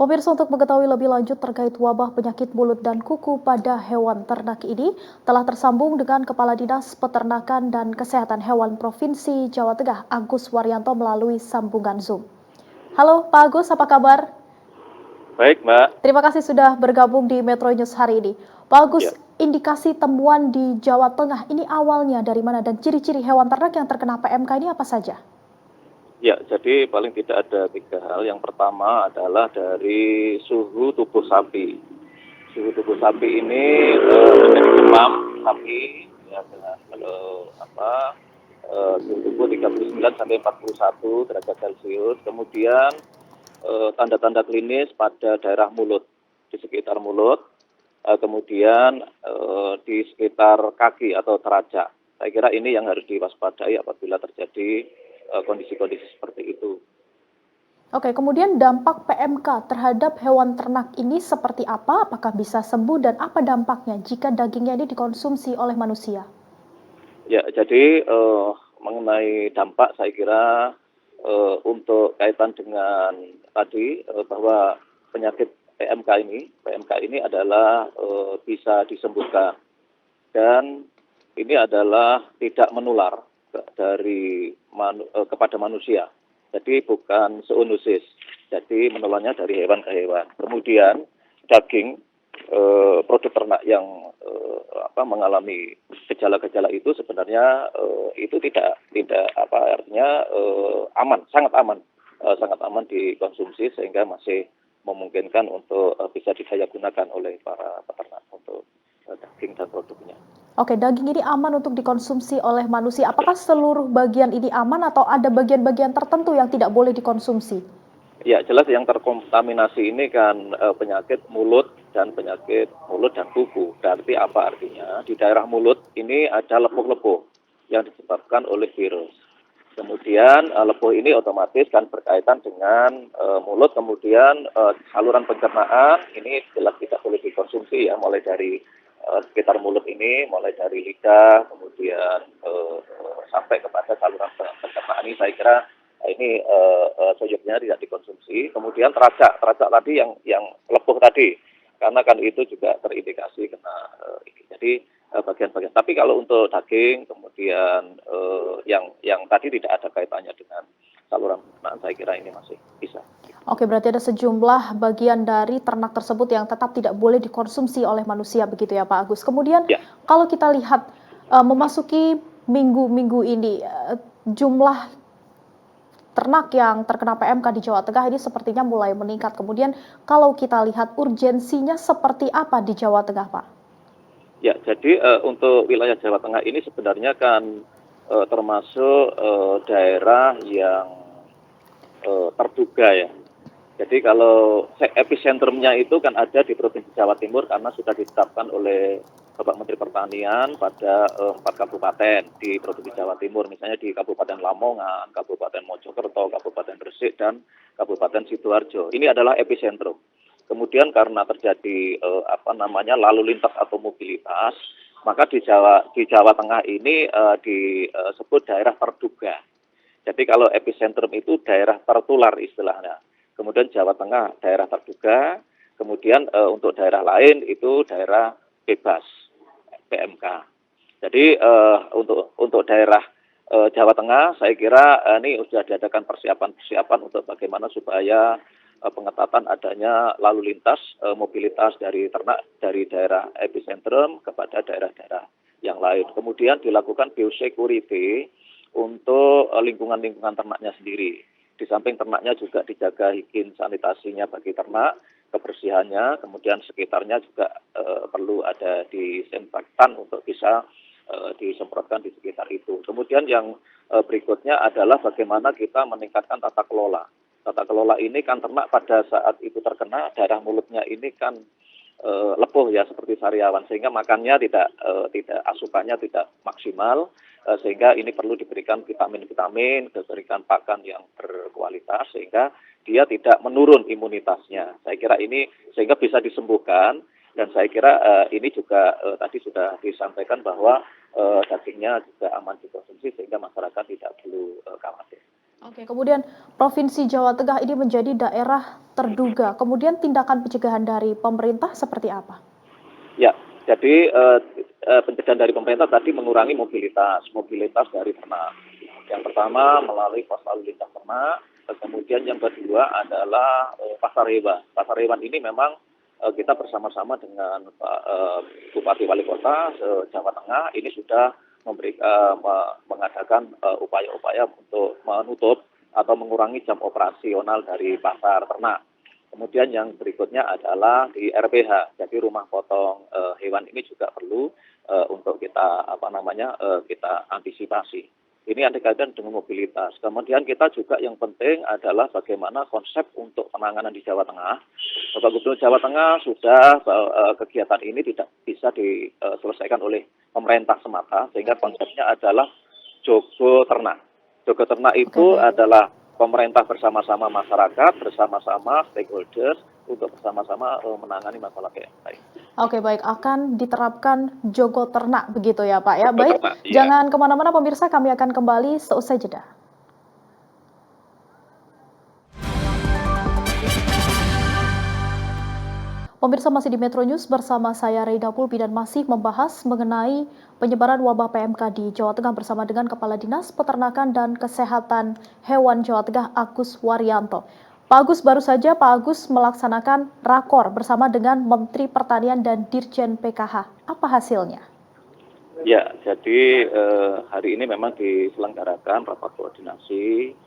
Pemirsa, untuk mengetahui lebih lanjut terkait wabah penyakit mulut dan kuku pada hewan ternak ini telah tersambung dengan Kepala Dinas Peternakan dan Kesehatan Hewan Provinsi Jawa Tengah, Agus Waryanto melalui sambungan Zoom. Halo Pak Agus, apa kabar? Baik, Mbak. Terima kasih sudah bergabung di Metro News hari ini. Pak Agus, Ya, indikasi temuan di Jawa Tengah ini awalnya dari mana dan ciri-ciri hewan ternak yang terkena PMK ini apa saja? ya. Jadi paling tidak ada 3 hal. Yang pertama adalah dari suhu tubuh sapi. Suhu tubuh sapi ini menjadi demam sapi ya dengan suhu tubuh 39 sampai 41 derajat Celcius. Kemudian tanda-tanda klinis pada daerah mulut, di sekitar mulut, kemudian di sekitar kaki atau terajak. Saya kira ini yang harus diwaspadai apabila terjadi kondisi-kondisi seperti itu. Oke, kemudian dampak PMK terhadap hewan ternak ini seperti apa? Apakah bisa sembuh dan apa dampaknya jika dagingnya ini dikonsumsi oleh manusia? Ya, jadi mengenai dampak saya kira untuk kaitan dengan tadi bahwa penyakit PMK ini adalah bisa disembuhkan dan ini adalah tidak menular kepada manusia. Jadi bukan zoonosis. Jadi menularnya dari hewan ke hewan. Kemudian daging produk ternak yang mengalami gejala-gejala itu sebenarnya itu artinya aman, sangat aman dikonsumsi sehingga masih memungkinkan untuk bisa didaya gunakan oleh para peternak untuk daging dan produknya. Oke, daging ini aman untuk dikonsumsi oleh manusia. Apakah seluruh bagian ini aman atau ada bagian-bagian tertentu yang tidak boleh dikonsumsi? Ya, jelas yang terkontaminasi ini kan penyakit mulut dan kuku. Berarti apa artinya? Di daerah mulut ini ada lepuh-lepuh yang disebabkan oleh virus. Kemudian lepuh ini otomatis kan berkaitan dengan mulut, kemudian saluran pencernaan ini jelas tidak boleh dikonsumsi ya, mulai dari sekitar mulut ini, mulai dari lidah, kemudian sampai kepada saluran pencernaan ini saya kira ini sejujurnya tidak dikonsumsi. Kemudian terajak tadi yang lepuh tadi, karena kan itu juga terindikasi kena ini. Jadi bagian-bagian. Tapi kalau untuk daging, kemudian yang tadi tidak ada kaitannya dengan saluran pencernaan, saya kira ini masih bisa. Oke, berarti ada sejumlah bagian dari ternak tersebut yang tetap tidak boleh dikonsumsi oleh manusia, begitu ya Pak Agus. Kemudian Ya. kalau kita lihat memasuki minggu-minggu ini, jumlah ternak yang terkena PMK di Jawa Tengah ini sepertinya mulai meningkat. Kemudian kalau kita lihat urgensinya seperti apa di Jawa Tengah, Pak? Ya, jadi untuk wilayah Jawa Tengah ini sebenarnya kan termasuk daerah yang terduga ya. Jadi kalau episentrumnya itu kan ada di Provinsi Jawa Timur karena sudah ditetapkan oleh Bapak Menteri Pertanian pada 4 kabupaten di Provinsi Jawa Timur, misalnya di Kabupaten Lamongan, Kabupaten Mojokerto, Kabupaten Gresik, dan Kabupaten Sidoarjo. Ini adalah epicentrum. Kemudian karena terjadi lalu lintas atau mobilitas, maka di Jawa Tengah ini disebut daerah terduga. Jadi kalau epicentrum itu daerah tertular istilahnya. Kemudian Jawa Tengah daerah terduga, kemudian untuk daerah lain itu daerah bebas PMK. Jadi untuk daerah Jawa Tengah saya kira ini sudah diadakan persiapan untuk bagaimana supaya pengetatan adanya lalu lintas mobilitas dari ternak dari daerah epicentrum kepada daerah-daerah yang lain. Kemudian dilakukan biosecurity untuk lingkungan-lingkungan ternaknya sendiri. Di samping ternaknya juga dijaga higien sanitasinya bagi ternak, kebersihannya, kemudian sekitarnya juga perlu ada disinfektan untuk bisa disemprotkan di sekitar itu. Kemudian yang berikutnya adalah bagaimana kita meningkatkan tata kelola. Tata kelola ini kan ternak pada saat itu terkena daerah mulutnya ini kan lepuh ya seperti sariawan, sehingga makannya tidak asupannya tidak maksimal, sehingga ini perlu diberikan vitamin-vitamin, diberikan pakan yang berkualitas sehingga dia tidak menurun imunitasnya. Saya kira ini sehingga bisa disembuhkan, dan saya kira ini juga tadi sudah disampaikan bahwa dagingnya juga aman dikonsumsi sehingga masyarakat tidak perlu khawatir. Oke, kemudian Provinsi Jawa Tengah ini menjadi daerah terduga. Kemudian tindakan pencegahan dari pemerintah seperti apa? Ya, jadi pencegahan dari pemerintah tadi mengurangi mobilitas dari ternak. Yang pertama melalui pos lalu lintas ternak, kemudian yang kedua adalah pasar hewan. Pasar hewan ini memang kita bersama-sama dengan Bupati Wali Kota Jawa Tengah ini sudah mengadakan upaya-upaya untuk menutup atau mengurangi jam operasional dari pasar ternak. Kemudian yang berikutnya adalah di RPH, jadi rumah potong hewan ini juga perlu untuk kita kita antisipasi. Ini ada kaitan dengan mobilitas. Kemudian kita juga yang penting adalah bagaimana konsep untuk penanganan di Jawa Tengah. Bapak Gubernur Jawa Tengah sudah kegiatan ini tidak bisa diselesaikan oleh pemerintah semata, sehingga konsepnya adalah jogo ternak. Jogo ternak Oke, itu baik. adalah pemerintah bersama-sama masyarakat, bersama-sama stakeholders untuk bersama-sama menangani masalah PMK. Oke, baik, akan diterapkan jogo ternak begitu ya, Pak, ya. Jogo Baik, ternak, iya. jangan kemana-mana pemirsa, kami akan kembali seusai jeda. Pemirsa masih di Metro News bersama saya Reida Pulpi dan masih membahas mengenai penyebaran wabah PMK di Jawa Tengah bersama dengan Kepala Dinas Peternakan dan Kesehatan Hewan Jawa Tengah Agus Waryanto. Pak Agus, baru saja Pak Agus melaksanakan rakor bersama dengan Menteri Pertanian dan Dirjen PKH. Apa hasilnya? Ya, jadi hari ini memang diselenggarakan rapat koordinasi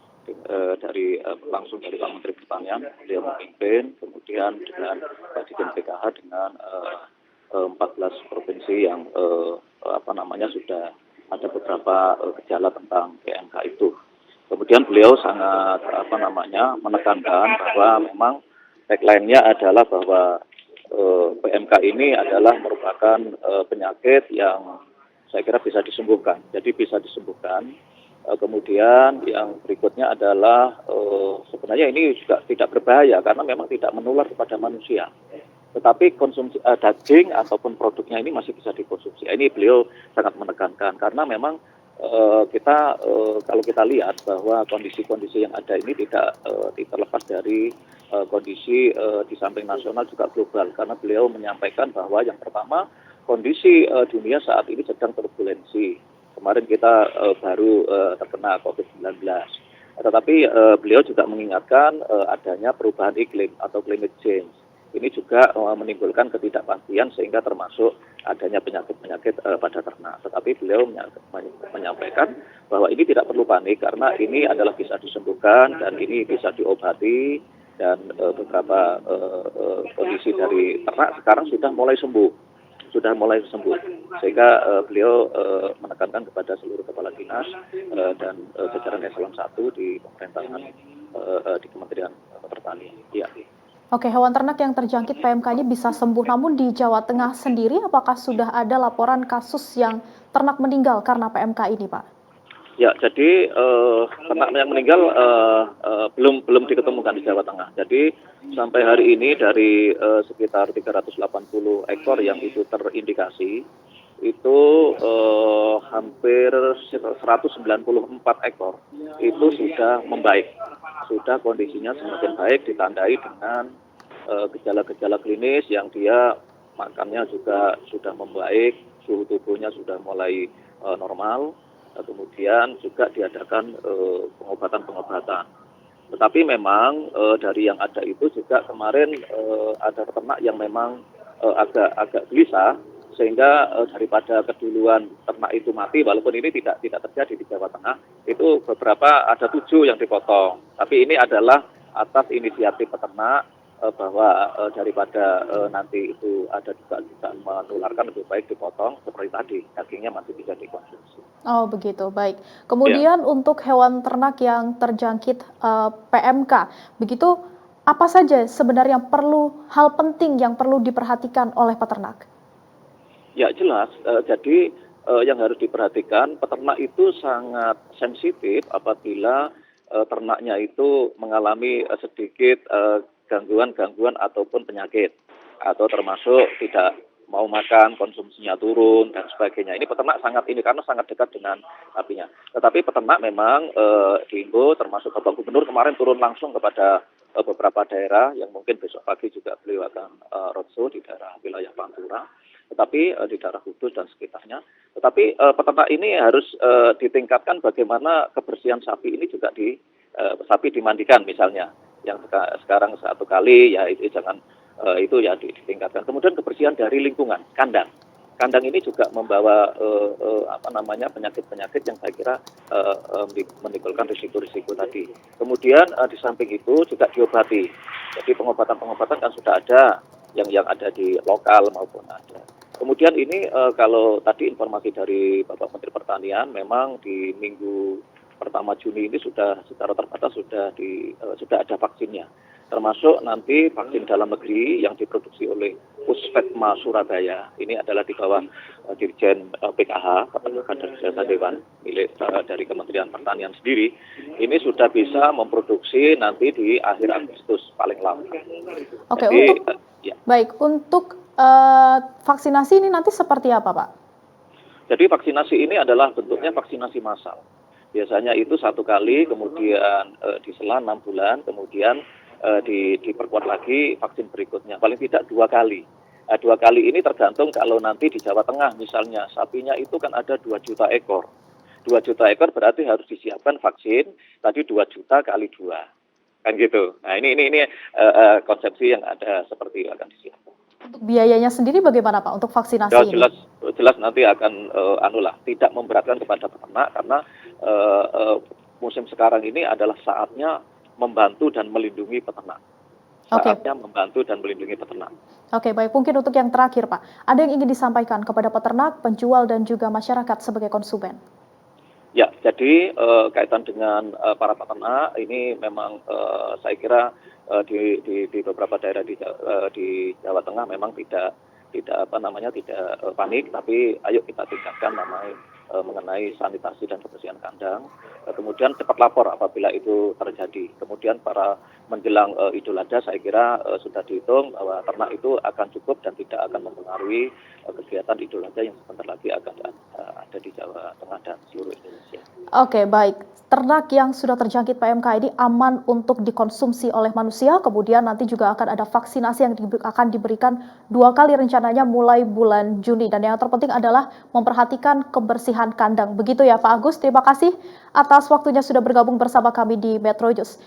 langsung dari Pak Menteri Pertanian, beliau memimpin, kemudian dengan Pak Dirjen PKH dengan 14 provinsi yang sudah ada beberapa gejala tentang PMK itu. Kemudian beliau sangat menekankan bahwa memang tagline-nya adalah bahwa PMK ini adalah merupakan penyakit yang saya kira bisa disembuhkan. Jadi bisa disembuhkan. Kemudian yang berikutnya adalah sebenarnya ini juga tidak berbahaya karena memang tidak menular kepada manusia. Tetapi konsumsi daging ataupun produknya ini masih bisa dikonsumsi. Ini beliau sangat menekankan karena memang kalau kita lihat bahwa kondisi-kondisi yang ada ini tidak terlepas dari kondisi di samping nasional juga global, karena beliau menyampaikan bahwa yang pertama kondisi dunia saat ini sedang turbulensi. Kemarin kita baru terkena COVID-19. Tetapi beliau juga mengingatkan adanya perubahan iklim atau climate change. Ini juga menimbulkan ketidakpastian sehingga termasuk adanya penyakit-penyakit pada ternak. Tetapi beliau menyampaikan bahwa ini tidak perlu panik karena ini adalah bisa disembuhkan dan ini bisa diobati, dan beberapa kondisi dari ternak sekarang sudah mulai sembuh, sehingga beliau menekankan kepada seluruh kepala dinas dan jajaran eselon 1 di pemerintahan di Kementerian Pertanian. Ya. Oke, hewan ternak yang terjangkit PMK-nya bisa sembuh, namun di Jawa Tengah sendiri apakah sudah ada laporan kasus yang ternak meninggal karena PMK ini, Pak? Ya, jadi ternak yang meninggal belum diketemukan di Jawa Tengah. Jadi sampai hari ini dari sekitar 380 ekor yang itu terindikasi, itu hampir 194 ekor itu sudah membaik, sudah kondisinya semakin baik, ditandai dengan gejala-gejala klinis yang dia makannya juga sudah membaik, suhu tubuhnya sudah mulai normal. Kemudian juga diadakan pengobatan. Tetapi memang dari yang ada itu juga kemarin ada peternak yang memang agak gelisah, sehingga daripada keduluan ternak itu mati, walaupun ini tidak terjadi di Jawa Tengah, itu beberapa ada 7 yang dipotong. Tapi ini adalah atas inisiatif peternak, bahwa daripada nanti itu ada juga menularkan, lebih baik dipotong seperti tadi, dagingnya masih bisa dikonsumsi. Oh begitu, baik. Ya. Kemudian untuk hewan ternak yang terjangkit PMK, begitu apa saja sebenarnya hal penting yang perlu diperhatikan oleh peternak? Ya jelas, jadi yang harus diperhatikan, peternak itu sangat sensitif apabila ternaknya itu mengalami sedikit gangguan ataupun penyakit, atau termasuk tidak mau makan konsumsinya turun dan sebagainya. Ini peternak sangat ini karena sangat dekat dengan sapinya. Tetapi peternak memang diimbau termasuk Bapak Gubernur kemarin turun langsung kepada beberapa daerah yang mungkin besok pagi juga beliau akan roadshow di daerah wilayah Pantura, tetapi di daerah Kudus dan sekitarnya. Tetapi peternak ini harus ditingkatkan bagaimana kebersihan sapi ini juga sapi dimandikan misalnya, yang sekarang 1 kali ya itu jangan itu ya ditingkatkan. Kemudian kebersihan dari lingkungan kandang. Kandang ini juga membawa penyakit-penyakit yang saya kira menimbulkan risiko-risiko tadi. Kemudian di samping itu juga diobati. Jadi pengobatan-pengobatan kan sudah ada yang ada di lokal maupun ada. Kemudian ini kalau tadi informasi dari Bapak Menteri Pertanian, memang di minggu pertama Juni ini sudah secara terbatas sudah ada vaksinnya, termasuk nanti vaksin dalam negeri yang diproduksi oleh Puspetma Surabaya. Ini adalah di bawah Dirjen PKH, Peternakan dan Kesehatan Hewan, milik dari Kementerian Pertanian sendiri. Ini sudah bisa memproduksi nanti di akhir Agustus paling lambat. Oke, Jadi, untuk vaksinasi ini nanti seperti apa, Pak? Jadi vaksinasi ini adalah bentuknya vaksinasi massal. Biasanya itu 1 kali, kemudian diselang 6 bulan, kemudian diperkuat lagi vaksin berikutnya. Paling tidak 2 kali. 2 kali ini tergantung kalau nanti di Jawa Tengah misalnya sapinya itu kan ada 2 juta ekor. 2 juta ekor berarti harus disiapkan vaksin tadi 2 juta kali 2. Kan gitu. Nah ini konsepsi yang ada seperti itu akan disiapkan. Untuk biayanya sendiri bagaimana, Pak, untuk vaksinasi Ya, ini? jelas nanti akan tidak memberatkan kepada peternak karena musim sekarang ini adalah saatnya membantu dan melindungi peternak. Oke. Saatnya membantu dan melindungi peternak. Oke, baik. Mungkin untuk yang terakhir, Pak, ada yang ingin disampaikan kepada peternak, penjual, dan juga masyarakat sebagai konsumen? Ya, jadi kaitan dengan para peternak ini memang saya kira di beberapa daerah di Jawa Tengah memang tidak panik, tapi ayo kita tingkatkan mengenai sanitasi dan kebersihan kandang. Kemudian cepat lapor apabila itu terjadi. Kemudian para menjelang Idul Adha saya kira sudah dihitung bahwa ternak itu akan cukup dan tidak akan mempengaruhi kegiatan Idul Adha yang sebentar lagi akan ada di Jawa Tengah dan seluruh Indonesia. Oke, baik. Ternak yang sudah terjangkit PMK ini aman untuk dikonsumsi oleh manusia, kemudian nanti juga akan ada vaksinasi yang akan diberikan 2 kali rencananya mulai bulan Juni. Dan yang terpenting adalah memperhatikan kebersihan kandang. Begitu ya Pak Agus, terima kasih atas waktunya sudah bergabung bersama kami di Metro News.